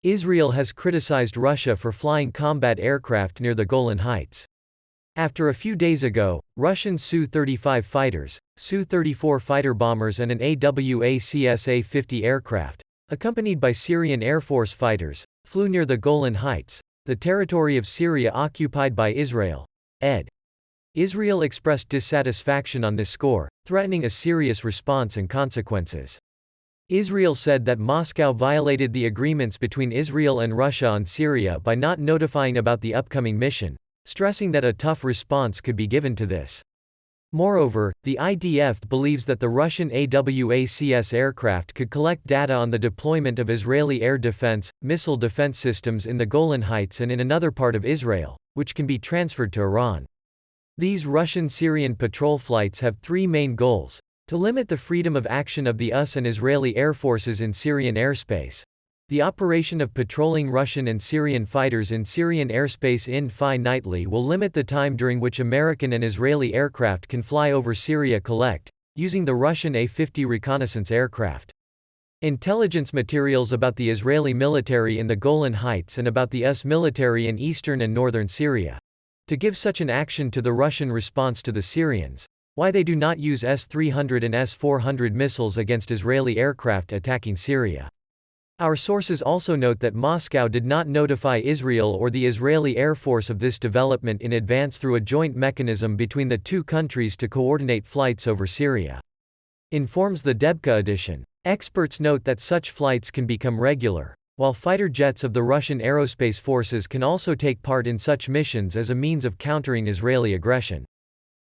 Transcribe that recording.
Israel has criticized Russia for flying combat aircraft near the Golan Heights. After a few days ago, Russian Su-35 fighters, Su-34 fighter bombers and an AWACS A-50 aircraft, accompanied by Syrian Air Force fighters, flew near the Golan Heights, the territory of Syria occupied by Israel. Ed. Israel expressed dissatisfaction on this score, threatening a serious response and consequences. Israel said that Moscow violated the agreements between Israel and Russia on Syria by not notifying about the upcoming mission, stressing that a tough response could be given to this. Moreover, the IDF believes that the Russian AWACS aircraft could collect data on the deployment of Israeli air defense, missile defense systems in the Golan Heights and in another part of Israel, which can be transferred to Iran. These Russian-Syrian patrol flights have three main goals: to limit the freedom of action of the US and Israeli air forces in Syrian airspace, the operation of patrolling Russian and Syrian fighters in Syrian airspace infinitely will limit the time during which American and Israeli aircraft can fly over Syria using the Russian A-50 reconnaissance aircraft. Intelligence materials about the Israeli military in the Golan Heights and about the US military in eastern and northern Syria. To give such an action to the Russian response to the Syrians. Why they do not use S-300 and S-400 missiles against Israeli aircraft attacking Syria. Our sources also note that Moscow did not notify Israel or the Israeli Air Force of this development in advance through a joint mechanism between the two countries to coordinate flights over Syria. Informs the Debka edition. Experts note that such flights can become regular, while fighter jets of the Russian aerospace forces can also take part in such missions as a means of countering Israeli aggression.